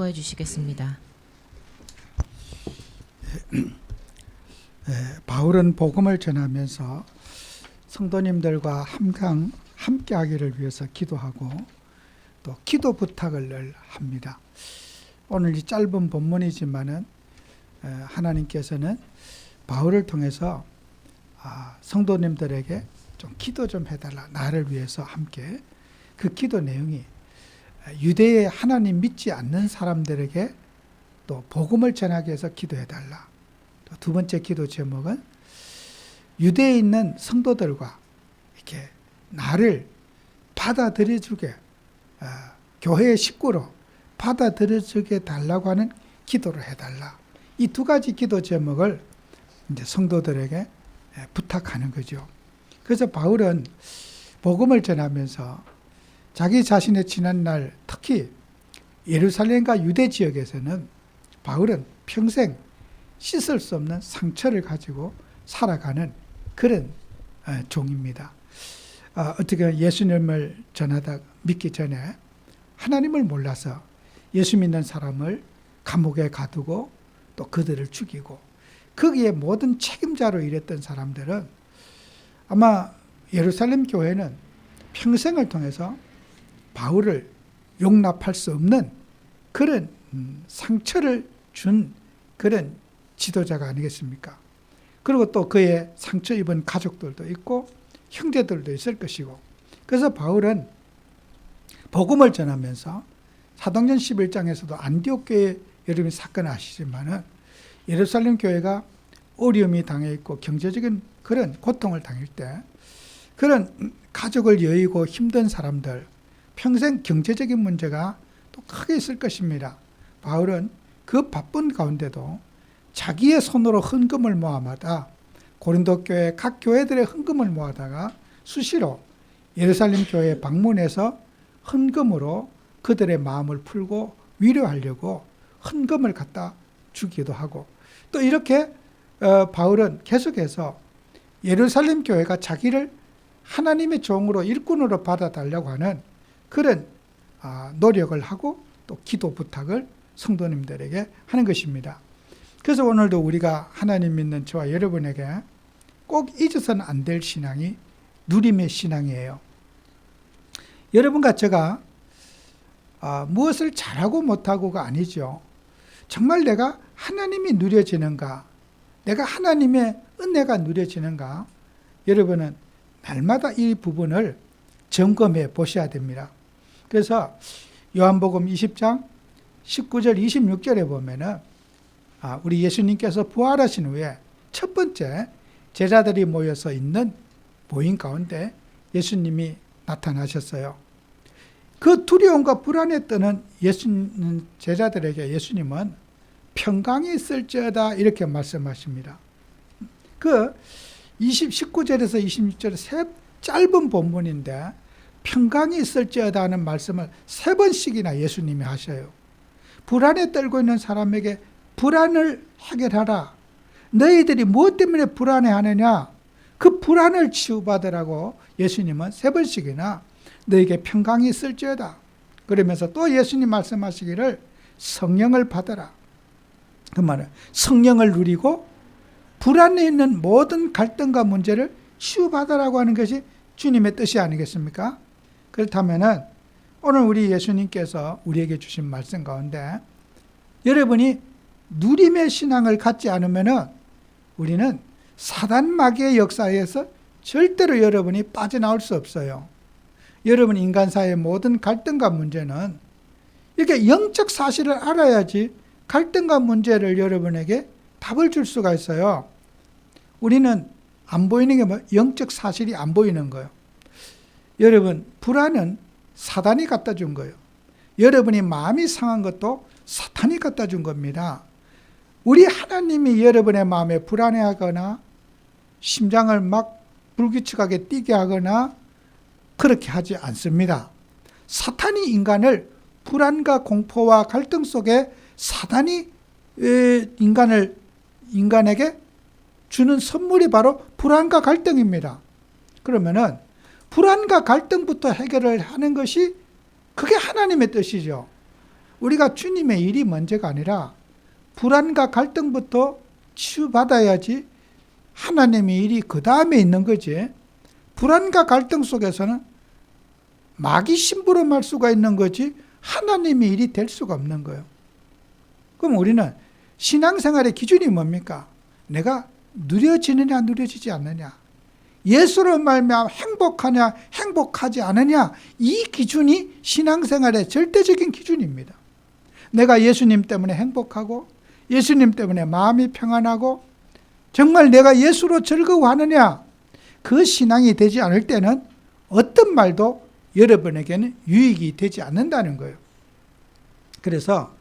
증거해 주시겠습니다. 바울은 복음을 전하면서 성도님들과 항상 함께 하기를 위해서 기도하고 또 기도 부탁을 늘 합니다. 오늘 이 짧은 본문이지만은 하나님께서는 바울을 통해서 성도님들에게 좀 기도 좀 해달라, 나를 위해서 함께. 그 기도 내용이 유대의 하나님 믿지 않는 사람들에게 또 복음을 전하기 위해서 기도해달라. 또 두 번째 기도 제목은 유대에 있는 성도들과 이렇게 나를 받아들여주게, 교회의 식구로 받아들여주게 달라고 하는 기도를 해달라. 이 두 가지 기도 제목을 이제 성도들에게 부탁하는 거죠. 그래서 바울은 복음을 전하면서 자기 자신의 지난날, 특히 예루살렘과 유대 지역에서는 바울은 평생 씻을 수 없는 상처를 가지고 살아가는 그런 종입니다. 어떻게 예수님을 전하다 믿기 전에 하나님을 몰라서 예수 믿는 사람을 감옥에 가두고 또 그들을 죽이고 거기에 모든 책임자로 일했던 사람들은 아마 예루살렘 교회는 평생을 통해서 바울을 용납할 수 없는 그런 상처를 준 그런 지도자가 아니겠습니까? 그리고 또 그의 상처 입은 가족들도 있고 형제들도 있을 것이고, 그래서 바울은 복음을 전하면서 사도행전 11장에서도 안디옥 교회 여러분이 사건 아시지만은 예루살렘 교회가 어려움이 당해 있고 경제적인 그런 고통을 당할 때 그런 가족을 여의고 힘든 사람들, 평생 경제적인 문제가 또 크게 있을 것입니다. 바울은 그 바쁜 가운데도 자기의 손으로 헌금을 모아마다 고린도 교회 각 교회들의 헌금을 모아다가 수시로 예루살렘 교회에 방문해서 헌금으로 그들의 마음을 풀고 위로하려고 헌금을 갖다 주기도 하고, 또 이렇게 바울은 계속해서 예루살렘 교회가 자기를 하나님의 종으로 일꾼으로 받아달라고 하는 그런 노력을 하고 또 기도 부탁을 성도님들에게 하는 것입니다. 그래서 오늘도 우리가 하나님 믿는 저와 여러분에게 꼭 잊어서는 안 될 신앙이 누림의 신앙이에요. 여러분과 제가 무엇을 잘하고 못하고가 아니죠. 정말 내가 하나님이 누려지는가, 내가 하나님의 은혜가 누려지는가, 여러분은 날마다 이 부분을 점검해 보셔야 됩니다. 그래서 요한복음 20장 19절 26절에 보면은 우리 예수님께서 부활하신 후에 첫 번째 제자들이 모여서 있는 모임 가운데 예수님이 나타나셨어요. 그 두려움과 불안에 떠는 제자들에게 예수님은 평강이 있을지어다 이렇게 말씀하십니다. 그 19절에서 26절에 세 짧은 본문인데 평강이 있을지어다 하는 말씀을 세 번씩이나 예수님이 하셔요. 불안에 떨고 있는 사람에게 불안을 해결하라. 너희들이 무엇 때문에 불안해하느냐? 그 불안을 치유받으라고 예수님은 세 번씩이나 너에게 평강이 있을지어다. 그러면서 또 예수님 말씀하시기를 성령을 받아라. 그 말은 성령을 누리고 불안에 있는 모든 갈등과 문제를 치유받으라고 하는 것이 주님의 뜻이 아니겠습니까? 그렇다면 오늘 우리 예수님께서 우리에게 주신 말씀 가운데 여러분이 누림의 신앙을 갖지 않으면 우리는 사단 마귀의 역사에서 절대로 여러분이 빠져나올 수 없어요. 여러분 인간사의 모든 갈등과 문제는 이렇게 영적 사실을 알아야지 갈등과 문제를 여러분에게 답을 줄 수가 있어요. 우리는 안 보이는 게 뭐 영적 사실이 안 보이는 거예요. 여러분 불안은 사단이 갖다 준 거예요. 여러분이 마음이 상한 것도 사탄이 갖다 준 겁니다. 우리 하나님이 여러분의 마음에 불안해하거나 심장을 막 불규칙하게 뛰게 하거나 그렇게 하지 않습니다. 사탄이 인간을 불안과 공포와 갈등 속에 사단이 인간에게 주는 선물이 바로 불안과 갈등입니다. 그러면은 불안과 갈등부터 해결을 하는 것이 그게 하나님의 뜻이죠. 우리가 주님의 일이 문제가 아니라 불안과 갈등부터 치유받아야지 하나님의 일이 그 다음에 있는 거지. 불안과 갈등 속에서는 마귀 심부름할 수가 있는 거지 하나님의 일이 될 수가 없는 거예요. 그럼 우리는 신앙생활의 기준이 뭡니까? 내가 누려지느냐 누려지지 않느냐, 예수로 말미암아 행복하냐 행복하지 않으냐, 이 기준이 신앙생활의 절대적인 기준입니다. 내가 예수님 때문에 행복하고 예수님 때문에 마음이 평안하고 정말 내가 예수로 즐거워하느냐, 그 신앙이 되지 않을 때는 어떤 말도 여러분에게는 유익이 되지 않는다는 거예요. 그래서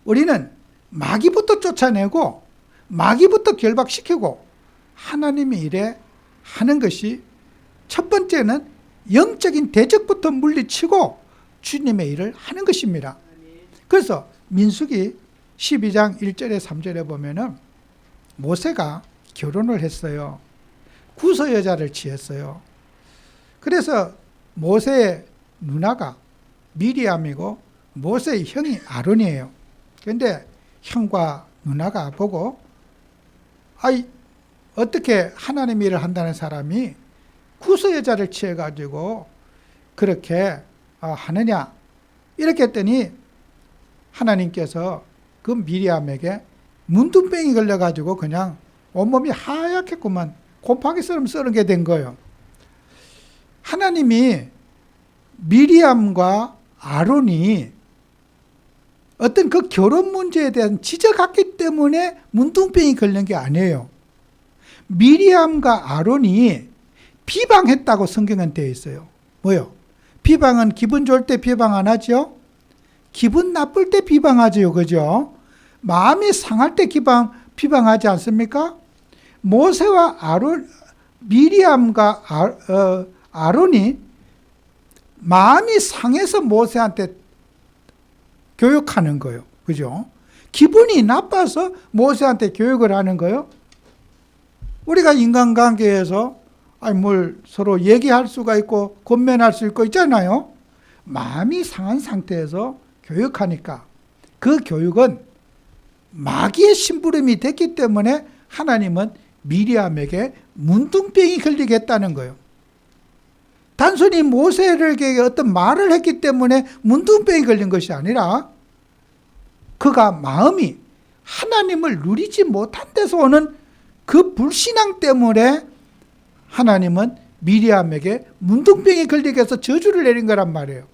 우리는 마귀부터 쫓아내고 마귀부터 결박시키고 하나님의 일에 하는 것이, 첫 번째는 영적인 대적부터 물리치고 주님의 일을 하는 것입니다. 그래서 민수기 12장 1절에 3절에 보면은 모세가 결혼을 했어요. 구서 여자를 취했어요. 그래서 모세의 누나가 미리암이고 모세의 형이 아론이에요. 그런데 형과 누나가 보고, 아이, 어떻게 하나님 일을 한다는 사람이 구서 여자를 취해가지고 그렇게 하느냐, 이렇게 했더니 하나님께서 그 미리암에게 문둥병이 걸려가지고 그냥 온몸이 하얗겠구만, 곰팡이처럼 썰게 된 거예요. 하나님이 미리암과 아론이 어떤 그 결혼 문제에 대한 지적했기 때문에 문둥병이 걸린 게 아니에요. 미리암과 아론이 비방했다고 성경은 되어 있어요. 뭐요? 비방은 기분 좋을 때 비방 안 하죠? 기분 나쁠 때 비방하죠. 그죠? 마음이 상할 때 비방하지 않습니까? 모세와 미리암과 아론이 마음이 상해서 모세한테 교육하는 거예요. 그죠? 기분이 나빠서 모세한테 교육을 하는 거예요. 우리가 인간관계에서 뭘 서로 얘기할 수가 있고 권면할 수 있고 있잖아요. 마음이 상한 상태에서 교육하니까 그 교육은 마귀의 심부름이 됐기 때문에 하나님은 미리암에게 문둥병이 걸리게 했다는 거예요. 단순히 모세에게 어떤 말을 했기 때문에 문둥병이 걸린 것이 아니라 그가 마음이 하나님을 누리지 못한 데서 오는 그 불신앙 때문에 하나님은 미리암에게 문둥병이 걸리게 해서 저주를 내린 거란 말이에요.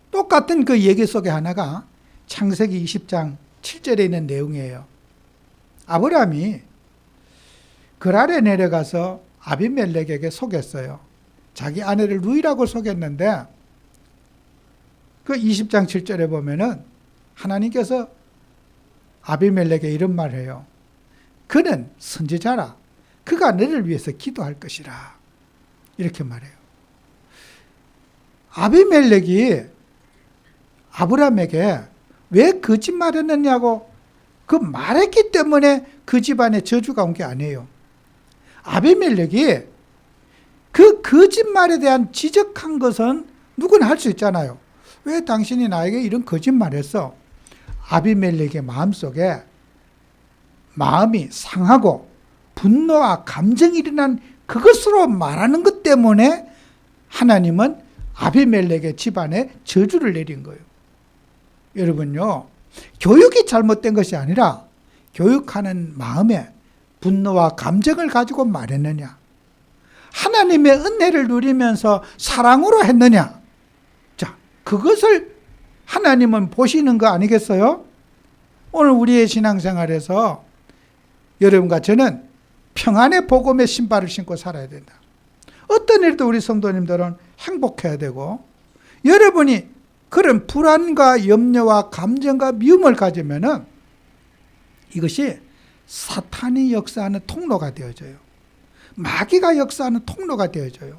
똑같은 그 얘기 속에 하나가 창세기 20장 7절에 있는 내용이에요. 아브라함이 그랄에 내려가서 아비멜렉에게 속였어요. 자기 아내를 루이라고 속였는데 그 20장 7절에 보면은 하나님께서 아비멜렉에 이런 말을 해요. 그는 선지자라. 그가 너를 위해서 기도할 것이라. 이렇게 말해요. 아비멜렉이 아브라함에게 왜 거짓말했느냐고 그 말했기 때문에 그 집안에 저주가 온 게 아니에요. 아비멜렉이 그 거짓말에 대한 지적한 것은 누구나 할 수 있잖아요. 왜 당신이 나에게 이런 거짓말했어? 아비멜렉의 마음속에 마음이 상하고 분노와 감정이 일어난 그것으로 말하는 것 때문에 하나님은 아비멜렉의 집안에 저주를 내린 거예요. 여러분요, 교육이 잘못된 것이 아니라 교육하는 마음에 분노와 감정을 가지고 말했느냐, 하나님의 은혜를 누리면서 사랑으로 했느냐, 자, 그것을 하나님은 보시는 거 아니겠어요? 오늘 우리의 신앙생활에서 여러분과 저는 평안의 복음의 신발을 신고 살아야 된다. 어떤 일도 우리 성도님들은 행복해야 되고, 여러분이 그런 불안과 염려와 감정과 미움을 가지면은 이것이 사탄이 역사하는 통로가 되어져요. 마귀가 역사하는 통로가 되어져요.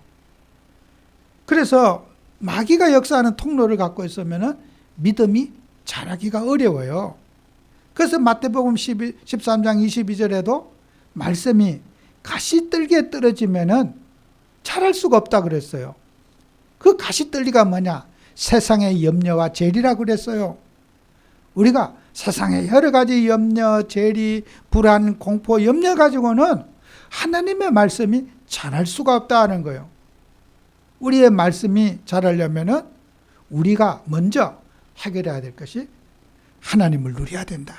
그래서 마귀가 역사하는 통로를 갖고 있으면은 믿음이 자라기가 어려워요. 그래서 마태복음 13장 22절에도 말씀이 가시떨기에 떨어지면은 자랄 수가 없다 그랬어요. 그 가시떨기가 뭐냐? 세상의 염려와 재리라고 그랬어요. 우리가 세상의 여러 가지 염려, 재리, 불안, 공포, 염려 가지고는 하나님의 말씀이 자랄 수가 없다는 거예요. 우리의 말씀이 자라려면은 우리가 먼저 해결해야 될 것이 하나님을 누려야 된다.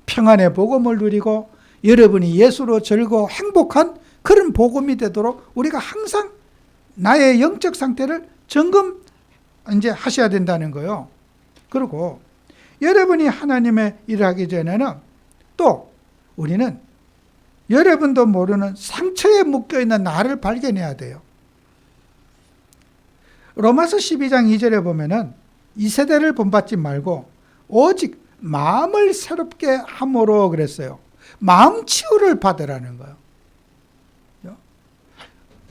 평안의 복음을 누리고 여러분이 예수로 즐거워 행복한 그런 복음이 되도록 우리가 항상 나의 영적 상태를 점검 이제 하셔야 된다는 거예요. 그리고 여러분이 하나님의 일을 하기 전에는 또 우리는 여러분도 모르는 상처에 묶여있는 나를 발견해야 돼요. 로마서 12장 2절에 보면은 이 세대를 본받지 말고 오직 마음을 새롭게 함으로 그랬어요. 마음 치유를 받으라는 거예요.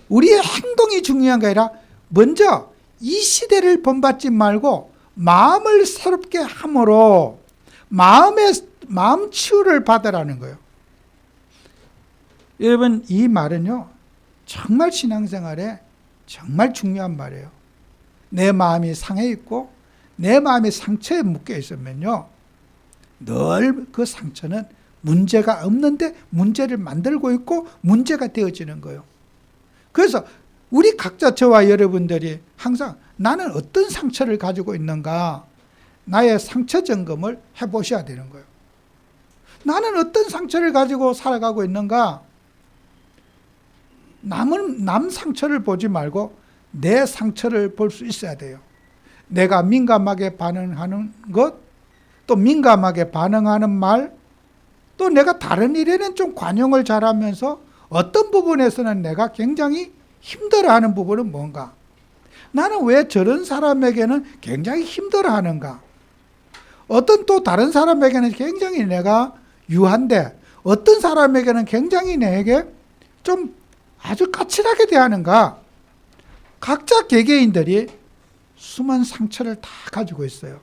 우리의 행동이 중요한 게 아니라 먼저 이 시대를 본받지 말고 마음을 새롭게 함으로 마음 치유를 받으라는 거예요. 여러분, 이 말은요 정말 신앙생활에 정말 중요한 말이에요. 내 마음이 상해 있고 내 마음이 상처에 묶여 있으면요 늘 그 상처는 문제가 없는데 문제를 만들고 있고 문제가 되어지는 거예요. 그래서 우리 각자, 저와 여러분들이 항상 나는 어떤 상처를 가지고 있는가, 나의 상처 점검을 해보셔야 되는 거예요. 나는 어떤 상처를 가지고 살아가고 있는가, 남 상처를 보지 말고 내 상처를 볼 수 있어야 돼요. 내가 민감하게 반응하는 것, 또 민감하게 반응하는 말, 또 내가 다른 일에는 좀 관용을 잘하면서 어떤 부분에서는 내가 굉장히 힘들어하는 부분은 뭔가, 나는 왜 저런 사람에게는 굉장히 힘들어하는가, 어떤 또 다른 사람에게는 굉장히 내가 유한데 어떤 사람에게는 굉장히 내게 좀 아주 까칠하게 대하는가. 각자 개개인들이 수많은 상처를 다 가지고 있어요.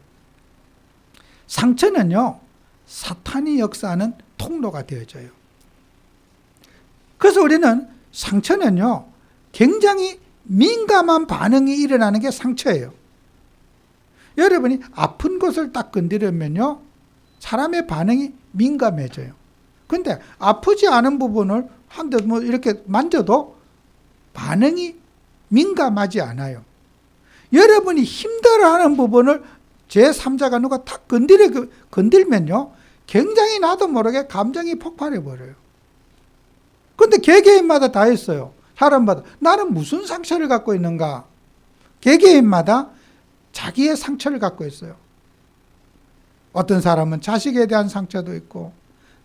상처는요 사탄이 역사하는 통로가 되어져요. 그래서 우리는 상처는요 굉장히 민감한 반응이 일어나는 게 상처예요. 여러분이 아픈 곳을 딱 건드리면요 사람의 반응이 민감해져요. 근데 아프지 않은 부분을 한 대 뭐 이렇게 만져도 반응이 민감하지 않아요. 여러분이 힘들어하는 부분을 제3자가 누가 탁 건들면요 굉장히 나도 모르게 감정이 폭발해 버려요. 근데 개개인마다 다 있어요. 사람마다 나는 무슨 상처를 갖고 있는가, 개개인마다 자기의 상처를 갖고 있어요. 어떤 사람은 자식에 대한 상처도 있고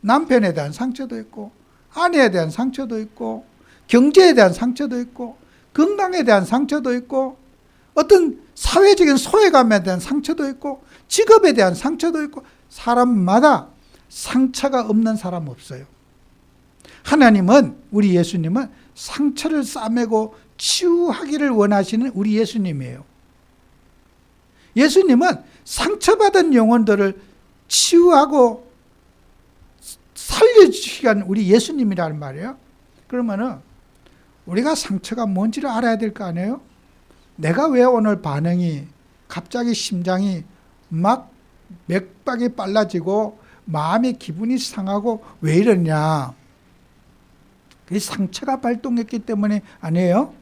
남편에 대한 상처도 있고 아내에 대한 상처도 있고 경제에 대한 상처도 있고 건강에 대한 상처도 있고 어떤 사회적인 소외감에 대한 상처도 있고 직업에 대한 상처도 있고, 사람마다 상처가 없는 사람 없어요. 하나님은, 우리 예수님은 상처를 싸매고 치유하기를 원하시는 우리 예수님이에요. 예수님은 상처받은 영혼들을 치유하고 살려주시기 위한 우리 예수님이라는 말이에요. 그러면은 우리가 상처가 뭔지를 알아야 될 거 아니에요? 내가 왜 오늘 반응이 갑자기 심장이 막 맥박이 빨라지고 마음의 기분이 상하고 왜 이러냐? 그 상처가 발동했기 때문에 아니에요?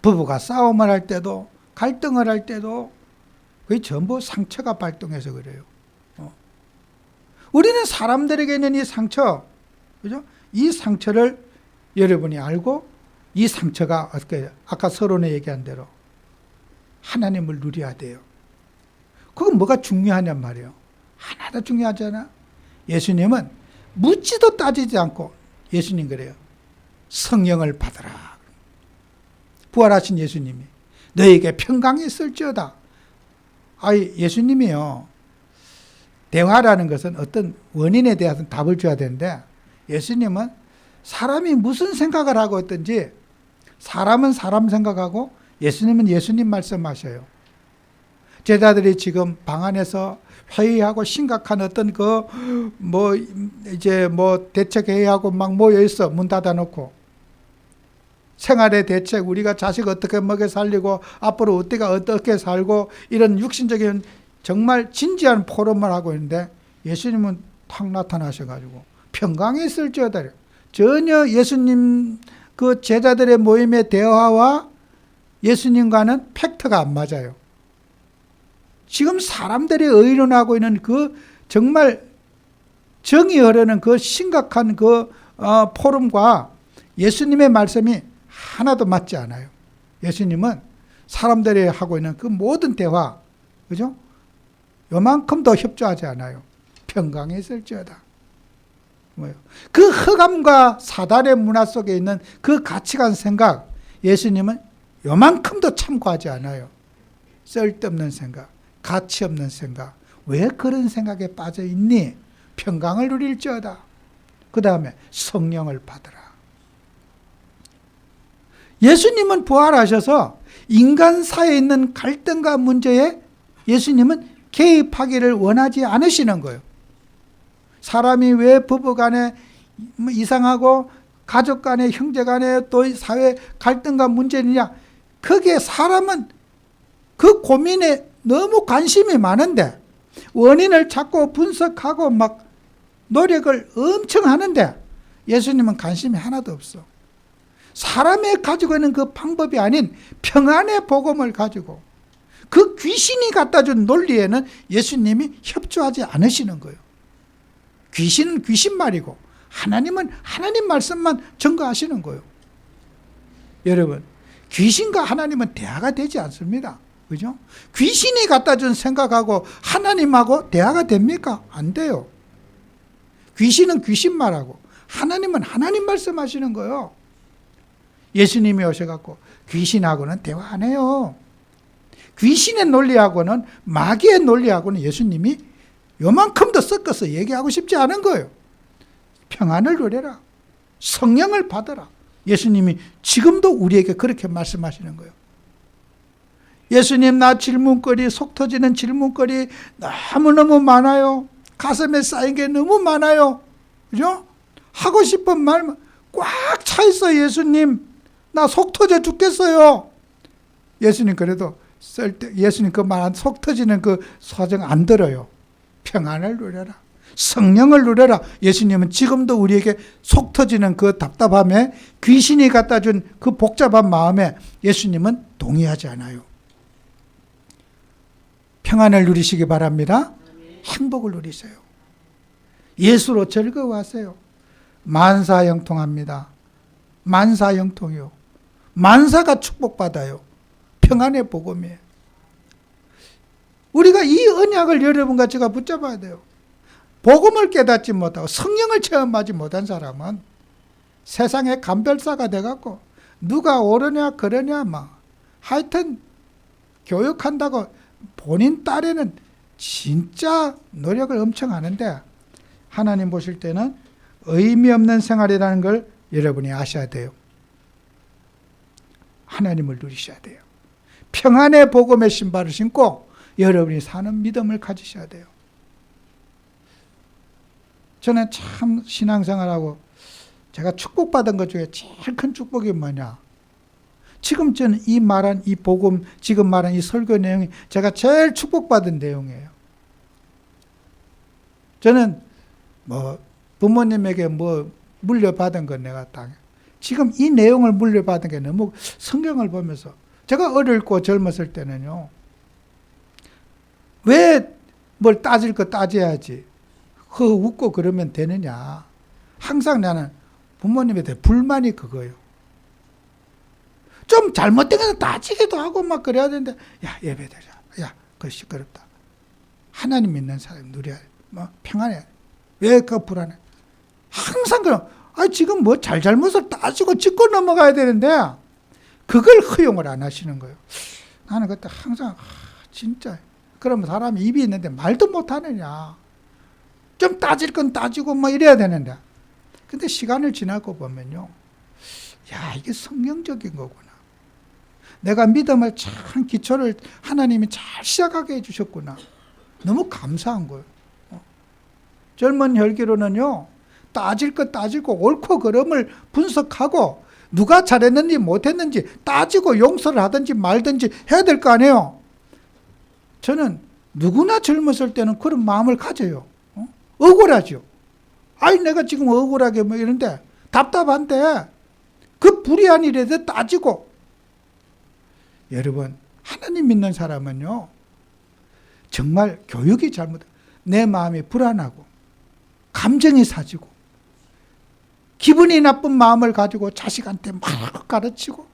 부부가 싸움을 할 때도 갈등을 할 때도 그게 전부 상처가 발동해서 그래요. 우리는 사람들에게 있는 이 상처, 그죠? 이 상처를 여러분이 알고 이 상처가 어떻게, 아까 서론에 얘기한 대로 하나님을 누려야 돼요. 그건 뭐가 중요하냔 말이에요. 하나도 중요하잖아. 예수님은 묻지도 따지지 않고, 예수님 그래요. 성령을 받으라. 부활하신 예수님이 너에게 평강이 있을지어다. 예수님이요. 대화라는 것은 어떤 원인에 대해서 답을 줘야 되는데, 예수님은 사람이 무슨 생각을 하고 있든지, 사람은 사람 생각하고 예수님은 예수님 말씀하셔요. 제자들이 지금 방 안에서 회의하고 심각한 어떤 대책회의하고 막 모여 있어. 문 닫아놓고. 생활의 대책, 우리가 자식 어떻게 먹여 살리고 앞으로 어떻게 살고 이런 육신적인 정말 진지한 포럼을 하고 있는데 예수님은 탁 나타나셔가지고 평강에 있을지어다. 전혀 예수님 그 제자들의 모임의 대화와 예수님과는 팩트가 안 맞아요. 지금 사람들이 의논하고 있는 그 정말 정이 흐르는 그 심각한 그 포럼과 예수님의 말씀이 하나도 맞지 않아요. 예수님은 사람들이 하고 있는 그 모든 대화, 그죠? 요만큼도 협조하지 않아요. 평강에 있을지어다. 뭐요? 그 흑암과 사단의 문화 속에 있는 그 가치관 생각, 예수님은 요만큼도 참고하지 않아요. 쓸데없는 생각, 가치 없는 생각. 왜 그런 생각에 빠져 있니? 평강을 누릴지어다. 그 다음에 성령을 받으라. 예수님은 부활하셔서 인간 사이에 있는 갈등과 문제에 예수님은 개입하기를 원하지 않으시는 거예요. 사람이 왜 부부 간에 이상하고 가족 간에 형제 간에 또 사회 갈등과 문제냐, 거기에 사람은 그 고민에 너무 관심이 많은데 원인을 찾고 분석하고 막 노력을 엄청 하는데 예수님은 관심이 하나도 없어. 사람이 가지고 있는 그 방법이 아닌 평안의 복음을 가지고 그 귀신이 갖다 준 논리에는 예수님이 협조하지 않으시는 거예요. 귀신은 귀신 말이고 하나님은 하나님 말씀만 증거하시는 거예요. 여러분, 귀신과 하나님은 대화가 되지 않습니다. 그죠? 귀신이 갖다 준 생각하고 하나님하고 대화가 됩니까? 안 돼요. 귀신은 귀신 말하고 하나님은 하나님 말씀하시는 거예요. 예수님이 오셔갖고 귀신하고는 대화 안 해요. 귀신의 논리하고는 마귀의 논리하고는 예수님이 요만큼도 섞어서 얘기하고 싶지 않은 거예요. 평안을 누려라. 성령을 받아라. 예수님이 지금도 우리에게 그렇게 말씀하시는 거예요. 예수님, 나 질문거리, 속 터지는 질문거리 너무너무 많아요. 가슴에 쌓인 게 너무 많아요. 그죠? 하고 싶은 말만 꽉 차 있어요. 예수님, 나 속 터져 죽겠어요. 예수님 그래도 예수님 그 말 속 터지는 그 사정 안 들어요. 평안을 누려라. 성령을 누려라. 예수님은 지금도 우리에게 속 터지는 그 답답함에 귀신이 갖다 준 그 복잡한 마음에 예수님은 동의하지 않아요. 평안을 누리시기 바랍니다. 행복을 누리세요. 예수로 즐거워하세요. 만사형통합니다. 만사형통이요. 만사가 축복받아요. 평안의 복음이에요. 우리가 이 언약을 여러분과 제가 붙잡아야 돼요. 복음을 깨닫지 못하고 성령을 체험하지 못한 사람은 세상의 감별사가 돼갖고 누가 옳으냐 그러냐 막 하여튼 교육한다고 본인 딸에는 진짜 노력을 엄청 하는데 하나님 보실 때는 의미 없는 생활이라는 걸 여러분이 아셔야 돼요. 하나님을 누리셔야 돼요. 평안의 복음의 신발을 신고 여러분이 사는 믿음을 가지셔야 돼요. 저는 참 신앙생활하고 제가 축복받은 것 중에 제일 큰 축복이 뭐냐? 지금 저는 이 말한 이 복음, 지금 말한 이 설교 내용이 제가 제일 축복받은 내용이에요. 저는 뭐 부모님에게 뭐 물려받은 건 내가 지금 이 내용을 물려받은 게 너무 성경을 보면서 제가 어렸고 젊었을 때는요. 왜 뭘 따질 거 따져야지. 웃고 그러면 되느냐. 항상 나는 부모님에 대해 불만이 그거예요. 좀 잘못된 것은 따지기도 하고 막 그래야 되는데, 야, 예배드려. 야, 그거 시끄럽다. 하나님 믿는 사람 누려야 돼. 뭐, 평안해. 왜 그 불안해? 항상 그럼, 지금 뭐 잘못을 따지고 짚고 넘어가야 되는데, 그걸 허용을 안 하시는 거예요. 나는 그때 항상, 진짜. 그러면 사람이 입이 있는데 말도 못 하느냐. 좀 따질 건 따지고 뭐 이래야 되는데. 근데 시간을 지나고 보면요. 야, 이게 성경적인 거구나. 내가 믿음을 참 기초를 하나님이 잘 시작하게 해주셨구나. 너무 감사한 거예요. 젊은 혈기로는요. 따질 것 따지고 옳고 그름을 분석하고 누가 잘했는지 못했는지 따지고 용서를 하든지 말든지 해야 될 거 아니에요. 저는 누구나 젊었을 때는 그런 마음을 가져요. 억울하죠. 아이 내가 지금 억울하게 뭐 이런데 답답한데 그 불의한 일에 대해 따지고. 여러분 하나님 믿는 사람은요 정말 교육이 내 마음이 불안하고 감정이 사지고 기분이 나쁜 마음을 가지고 자식한테 막 가르치고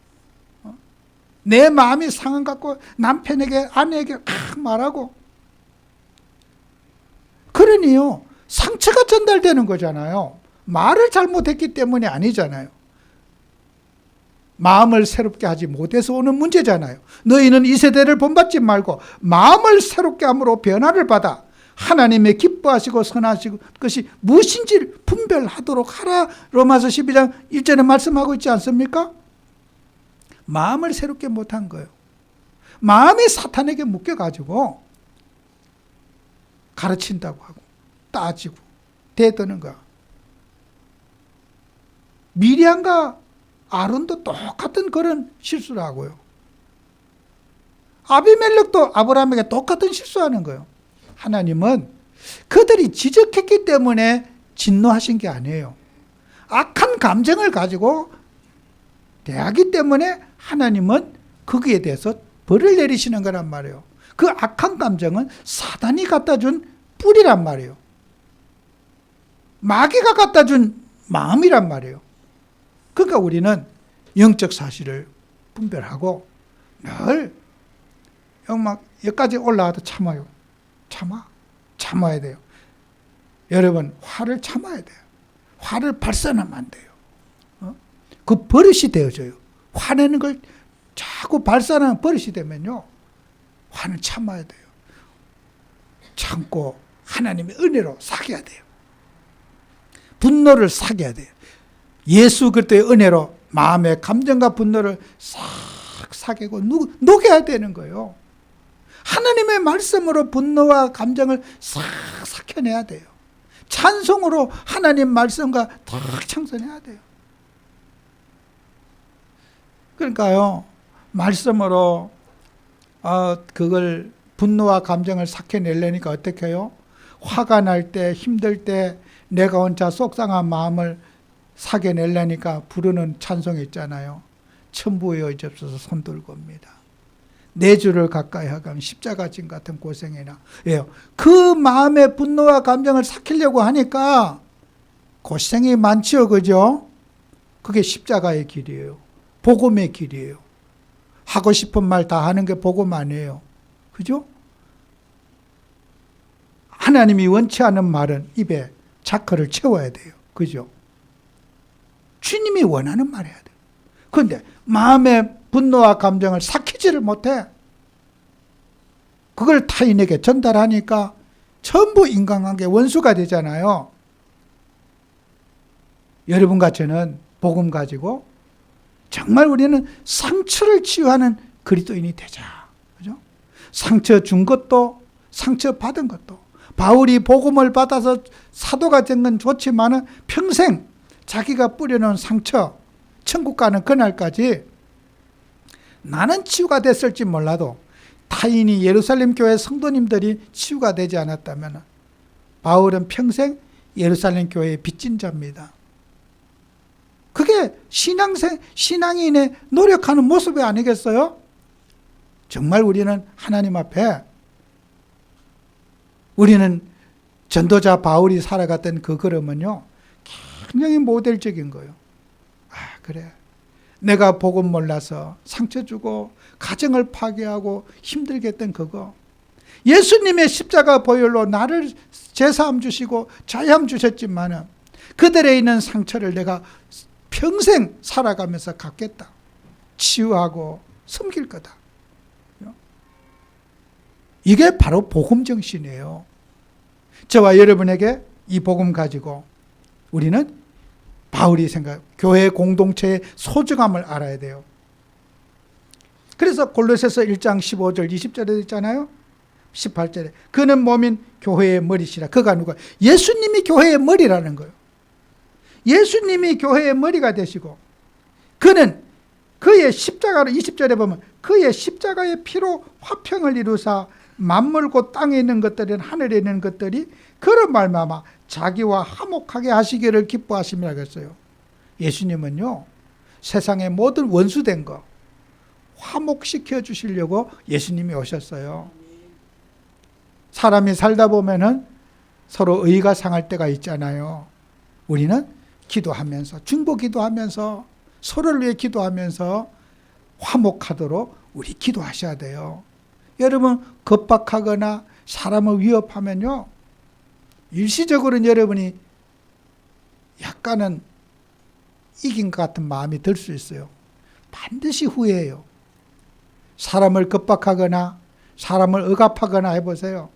내 마음이 상한 것 같고 남편에게 아내에게 막 말하고 그러니요 상처가 전달되는 거잖아요. 말을 잘못했기 때문이 아니잖아요. 마음을 새롭게 하지 못해서 오는 문제잖아요. 너희는 이 세대를 본받지 말고 마음을 새롭게 함으로 변화를 받아 하나님의 기뻐하시고 선하시고 것이 무엇인지 분별하도록 하라. 로마서 12장 1절에 말씀하고 있지 않습니까? 마음을 새롭게 못한 거예요. 마음이 사탄에게 묶여가지고 가르친다고 하고 따지고 대드는 거. 미리암과 아론도 똑같은 그런 실수를 하고요. 아비멜렉도 아브라함에게 똑같은 실수하는 거예요. 하나님은 그들이 지적했기 때문에 진노하신 게 아니에요. 악한 감정을 가지고 대하기 때문에 하나님은 거기에 대해서 벌을 내리시는 거란 말이에요. 그 악한 감정은 사단이 갖다 준 뿌리란 말이에요. 마귀가 갖다 준 마음이란 말이에요. 그러니까 우리는 영적 사실을 분별하고 늘 막 여기까지 올라와도 참아요. 참아야 돼요. 여러분 화를 참아야 돼요. 화를 발산하면 안 돼요. 그 버릇이 되어져요. 화내는 걸 자꾸 발산하는 버릇이 되면요. 화는 참아야 돼요. 참고 하나님의 은혜로 사귀어야 돼요. 분노를 사귀어야 돼요. 예수 그리스도의 은혜로 마음의 감정과 분노를 싹 사귀고 녹여야 되는 거예요. 하나님의 말씀으로 분노와 감정을 싹 삭혀내야 돼요. 찬송으로 하나님 말씀과 다 청산해야 돼요. 그러니까요, 말씀으로 그걸 분노와 감정을 삭혀내려니까 어떻게 해요? 화가 날 때, 힘들 때 내가 혼자 속상한 마음을 사겨내려니까 부르는 찬송이 있잖아요. 천부의 의지없어서 손 들고 옵니다. 내 주를 가까이 하면 십자가 진 같은 고생이나. 그 마음의 분노와 감정을 삭히려고 하니까 고생이 많지요. 그죠? 그게 십자가의 길이에요. 복음의 길이에요. 하고 싶은 말 다 하는 게 복음 아니에요. 그죠? 하나님이 원치 않은 말은 입에 자크를 채워야 돼요. 그죠? 주님이 원하는 말 해야 돼요. 그런데 마음의 분노와 감정을 삭히지를 못해. 그걸 타인에게 전달하니까 전부 인간관계 원수가 되잖아요. 여러분과 저는 복음 가지고 정말 우리는 상처를 치유하는 그리스도인이 되자. 그죠? 상처 준 것도 상처 받은 것도. 바울이 복음을 받아서 사도가 된 건 좋지만은 평생 자기가 뿌려놓은 상처, 천국 가는 그날까지 나는 치유가 됐을지 몰라도 타인이 예루살렘 교회 성도님들이 치유가 되지 않았다면 바울은 평생 예루살렘 교회의 빚진 자입니다. 그게 신앙인의 노력하는 모습이 아니겠어요? 정말 우리는 하나님 앞에 우리는 전도자 바울이 살아갔던 그 걸음은요 굉장히 모델적인 거예요. 그래. 내가 복음 몰라서 상처 주고 가정을 파괴하고 힘들게 했던 그거. 예수님의 십자가 보혈로 나를 제사함 주시고 자유함 주셨지만 그들에 있는 상처를 내가 평생 살아가면서 갖겠다. 치유하고 섬길 거다. 이게 바로 복음 정신이에요. 저와 여러분에게 이 복음 가지고 우리는 바울이 교회 공동체의 소중함을 알아야 돼요. 그래서 골로새서 1장 15절 20절에 있잖아요. 18절에 그는 몸인 교회의 머리시라. 그가 누가? 예수님이 교회의 머리라는 거예요. 예수님이 교회의 머리가 되시고 그는 그의 십자가로 20절에 보면 그의 십자가의 피로 화평을 이루사 만물 곧 땅에 있는 것들은 하늘에 있는 것들이 그런 말미암아 자기와 화목하게 하시기를 기뻐하심이라 그랬어요. 예수님은요, 세상의 모든 원수된 거 화목시켜 주시려고 예수님이 오셨어요. 사람이 살다 보면은 서로 의가 상할 때가 있잖아요. 우리는 기도하면서, 중보 기도하면서, 서로를 위해 기도하면서 화목하도록 우리 기도하셔야 돼요. 여러분, 겁박하거나 사람을 위협하면요, 일시적으로는 여러분이 약간은 이긴 것 같은 마음이 들 수 있어요. 반드시 후회해요. 사람을 겁박하거나 사람을 억압하거나 해보세요.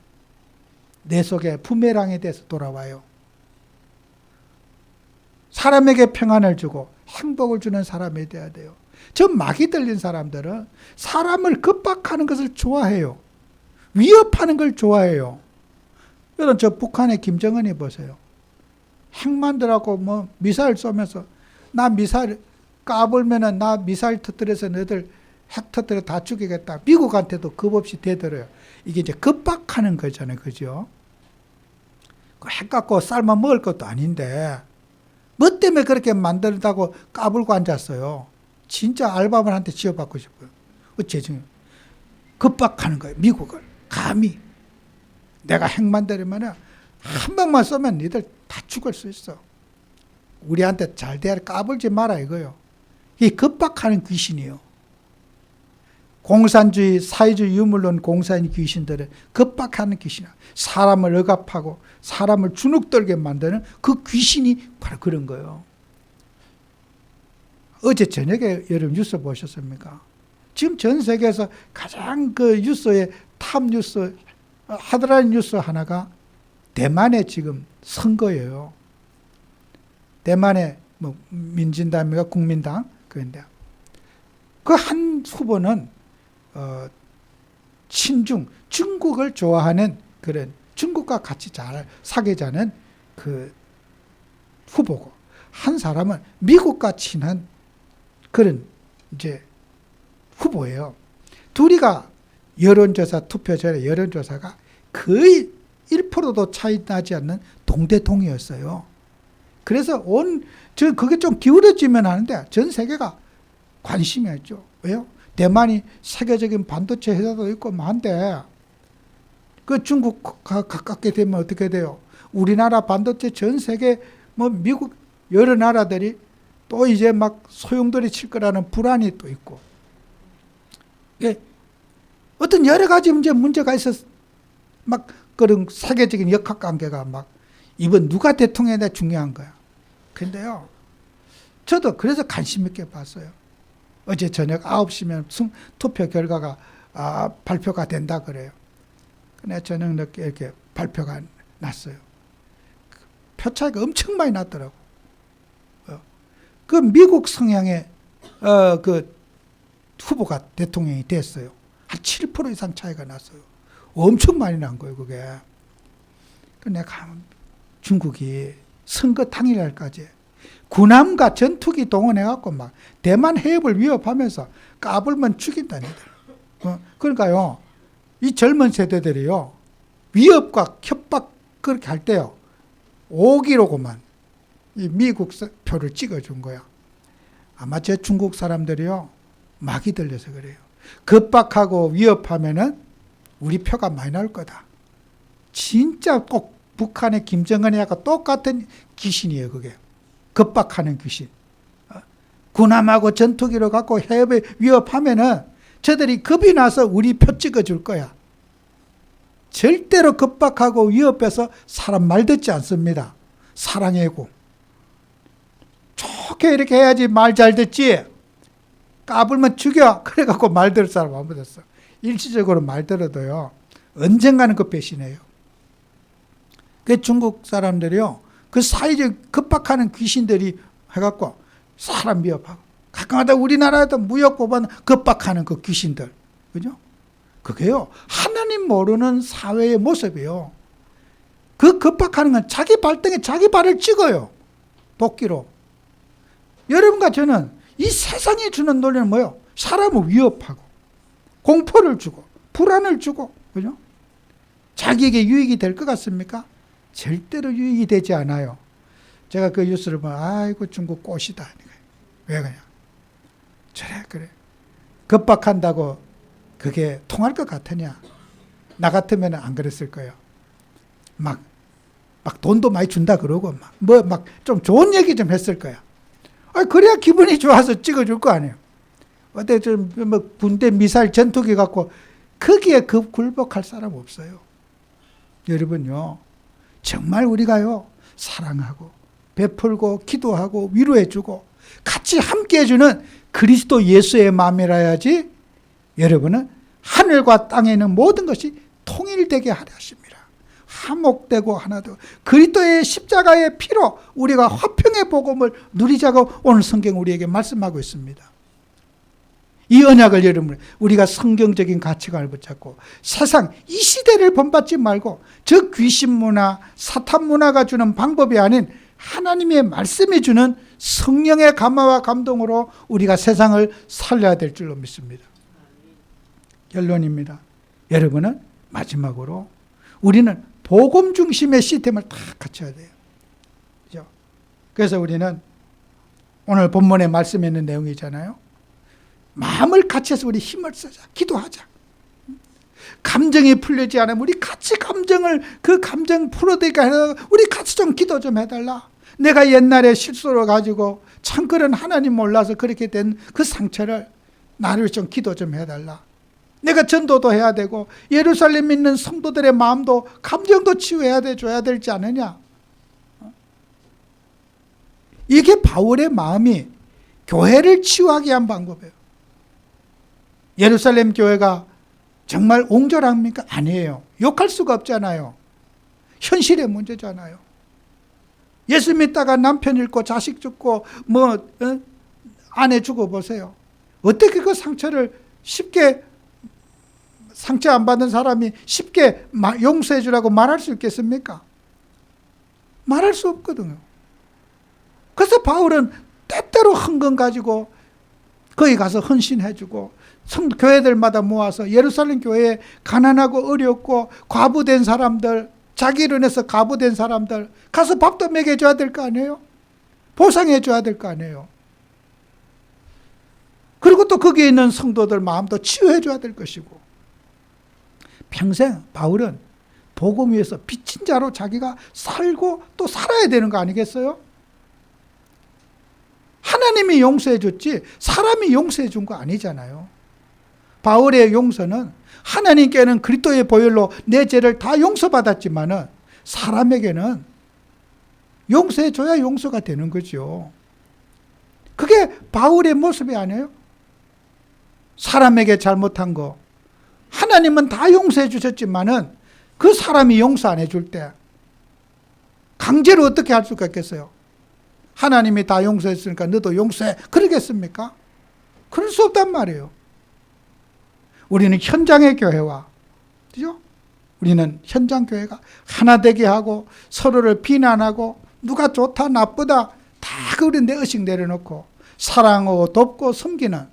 내 속에 부메랑이 돼서 돌아와요. 사람에게 평안을 주고 행복을 주는 사람이 되어야 돼요. 저 마귀 들린 사람들은 사람을 겁박하는 것을 좋아해요. 위협하는 걸 좋아해요. 여러분, 저 북한의 김정은이 보세요. 핵만들하고 뭐 미사일 쏘면서 나 미사일 까불면은 나 미사일 터뜨려서 너희들 핵 터뜨려 다 죽이겠다. 미국한테도 겁 없이 대들어요. 이게 이제 겁박하는 거잖아요. 그죠? 핵 갖고 삶아 먹을 것도 아닌데 뭐 때문에 그렇게 만들다고 까불고 앉았어요. 진짜 알바몬한테 지어받고 싶어요. 어째죠? 겁박하는 거예요. 미국을. 감히. 내가 핵 만들면 한 방만 쏘면 니들 다 죽을 수 있어. 우리한테 잘 대하라, 까불지 마라 이거요. 이 겁박하는 귀신이에요. 공산주의, 사회주의 유물론 공산의 귀신들은 겁박하는 귀신이야. 사람을 억압하고 사람을 주눅들게 만드는 그 귀신이 바로 그런 거예요. 어제 저녁에 여러분 뉴스 보셨습니까? 지금 전 세계에서 가장 그 뉴스의 탑 뉴스, 하드라인 뉴스 하나가 대만의 지금 선거예요. 대만의 뭐 민진당입니까? 국민당? 그런데 그 한 후보는 친중, 중국을 좋아하는 그런 중국과 같이 잘 사귀자는 그 후보고, 한 사람은 미국과 친한 그런 이제 후보예요. 둘이가 여론조사, 투표 전에 여론조사가 거의 1%도 차이 나지 않는 동대동이었어요. 그래서 그게 좀 기울어지면 하는데 전 세계가 관심이 있죠. 왜요? 대만이 세계적인 반도체 회사도 있고 한데 그 중국과 가깝게 되면 어떻게 돼요? 우리나라 반도체 전 세계 뭐 미국 여러 나라들이 또 이제 막 소용돌이 칠 거라는 불안이 또 있고, 예, 어떤 여러 가지 문제가 있어서 막 그런 세계적인 역학관계가 막 이번 누가 대통령이 돼 중요한 거야. 근데요, 저도 그래서 관심 있게 봤어요. 어제 저녁 9시면 투표 결과가 발표가 된다 그래요. 근데 저녁 늦게 이렇게 발표가 났어요. 표 차이가 엄청 많이 났더라고. 그 미국 성향의 그 후보가 대통령이 됐어요. 한 7% 이상 차이가 났어요. 엄청 많이 난 거예요, 그게. 내가 중국이 선거 당일날까지 군함과 전투기 동원해갖고 막 대만 해협을 위협하면서 까불면 죽인다는 들. 그러니까요, 이 젊은 세대들이요, 위협과 협박 그렇게 할 때요, 5기로고만 이 미국 표를 찍어준 거야. 아마 저 중국 사람들이요, 막이 들려서 그래요. 겁박하고 위협하면은 우리 표가 많이 나올 거다. 진짜 꼭 북한의 김정은이하고 똑같은 귀신이에요, 그게. 겁박하는 귀신. 군함하고 전투기로 갖고 해협에 위협하면은 저들이 겁이 나서 우리 표 찍어줄 거야. 절대로 겁박하고 위협해서 사람 말 듣지 않습니다. 사랑해고. 좋게 이렇게 해야지 말 잘 듣지. 까불면 죽여. 그래갖고 말 들을 사람 안 받았어. 일시적으로 말 들어도요, 언젠가는 그 배신해요. 그 중국 사람들이요, 그 사회적 겁박하는 귀신들이 해갖고 사람 위협하고, 가끔가다 우리나라에도 무역 법안 겁박하는 그 귀신들. 그죠? 그게요, 하나님 모르는 사회의 모습이에요. 그 겁박하는 건 자기 발등에 자기 발을 찍어요. 도끼로. 여러분과 저는 이 세상이 주는 논리는 뭐예요? 사람을 위협하고 공포를 주고 불안을 주고, 그죠? 자기에게 유익이 될 것 같습니까? 절대로 유익이 되지 않아요. 제가 그 뉴스를 보면 아이고 중국 꽃이다. 왜 그냥 그래 급박한다고 그게 통할 것 같으냐? 나 같으면 안 그랬을 거예요. 막 돈도 많이 준다 그러고 막 좀 좋은 얘기 좀 했을 거야. 그래야 기분이 좋아서 찍어줄 거 아니에요. 어때 좀 뭐 군대 미사일 전투기 갖고 거기에 굴복할 사람 없어요. 여러분요, 정말 우리가요 사랑하고 베풀고 기도하고 위로해주고 같이 함께해주는 그리스도 예수의 마음이라야지 여러분은 하늘과 땅에 있는 모든 것이 통일되게 하려 하십니다. 화목되고 하나되고 그리스도의 십자가의 피로 우리가 화평의 복음을 누리자고 오늘 성경 우리에게 말씀하고 있습니다. 이 언약을 여러분 우리가 성경적인 가치관을 붙잡고 세상 이 시대를 본받지 말고 저 귀신 문화 사탄 문화가 주는 방법이 아닌 하나님의 말씀이 주는 성령의 감화와 감동으로 우리가 세상을 살려야 될 줄로 믿습니다. 결론입니다. 여러분은 마지막으로 우리는 복음 중심의 시스템을 다 갖춰야 돼요. 그렇죠? 그래서 우리는 오늘 본문에 말씀에 있는 내용이잖아요. 마음을 같이 해서 우리 힘을 쓰자. 기도하자. 감정이 풀리지 않으면 우리 같이 그 감정 풀어대게 해서 우리 같이 좀 기도 좀 해달라. 내가 옛날에 실수를 가지고 참 그런 하나님 몰라서 그렇게 된 그 상처를 나를 좀 기도 좀 해달라. 내가 전도도 해야 되고 예루살렘에 있는 성도들의 마음도 감정도 치유해야 줘야 되지 않느냐. 이게 바울의 마음이 교회를 치유하게 한 방법이에요. 예루살렘 교회가 정말 옹졸합니까? 아니에요. 욕할 수가 없잖아요. 현실의 문제잖아요. 예수 믿다가 남편 잃고 자식 죽고 아내 죽어 보세요. 어떻게 그 상처를 쉽게 상처 안 받는 사람이 쉽게 용서해 주라고 말할 수 있겠습니까? 말할 수 없거든요. 그래서 바울은 때때로 흥건 가지고 거기 가서 헌신해 주고 교회들마다 모아서 예루살렘 교회에 가난하고 어렵고 과부된 사람들, 자기 일을 해서 과부된 사람들 가서 밥도 먹여줘야 될 거 아니에요? 보상해 줘야 될 거 아니에요? 그리고 또 거기에 있는 성도들 마음도 치유해 줘야 될 것이고 평생 바울은 복음 위에서 빚진 자로 자기가 살고 또 살아야 되는 거 아니겠어요? 하나님이 용서해 줬지 사람이 용서해 준 거 아니잖아요. 바울의 용서는 하나님께는 그리스도의 보혈로 내 죄를 다 용서받았지만은 사람에게는 용서해 줘야 용서가 되는 거죠. 그게 바울의 모습이 아니에요? 사람에게 잘못한 거 하나님은 다 용서해 주셨지만은 그 사람이 용서 안 해줄 때 강제로 어떻게 할 수가 있겠어요? 하나님이 다 용서했으니까 너도 용서해 그러겠습니까? 그럴 수 없단 말이에요. 우리는 현장의 교회와 그죠? 우리는 현장 교회가 하나 되게 하고 서로를 비난하고 누가 좋다 나쁘다 다 우리 내 의식 내려놓고 사랑하고 돕고 섬기는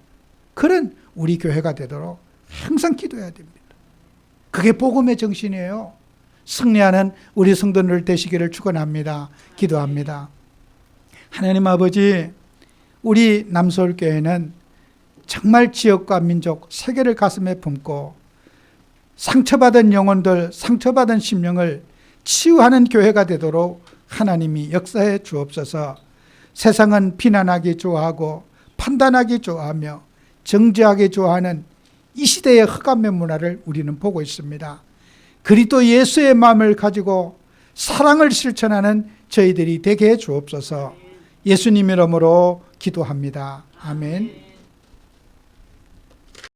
그런 우리 교회가 되도록 항상 기도해야 됩니다. 그게 복음의 정신이에요. 승리하는 우리 성도들 되시기를 축원합니다. 기도합니다. 하나님 아버지, 우리 남서울교회는 정말 지역과 민족, 세계를 가슴에 품고 상처받은 영혼들, 상처받은 심령을 치유하는 교회가 되도록 하나님이 역사해 주옵소서. 세상은 비난하기 좋아하고 판단하기 좋아하며 정죄하기 좋아하는 이 시대의 흑암의 문화를 우리는 보고 있습니다. 그리스도 예수의 마음을 가지고 사랑을 실천하는 저희들이 되게 해 주옵소서. 예수님 이름으로 기도합니다. 아멘.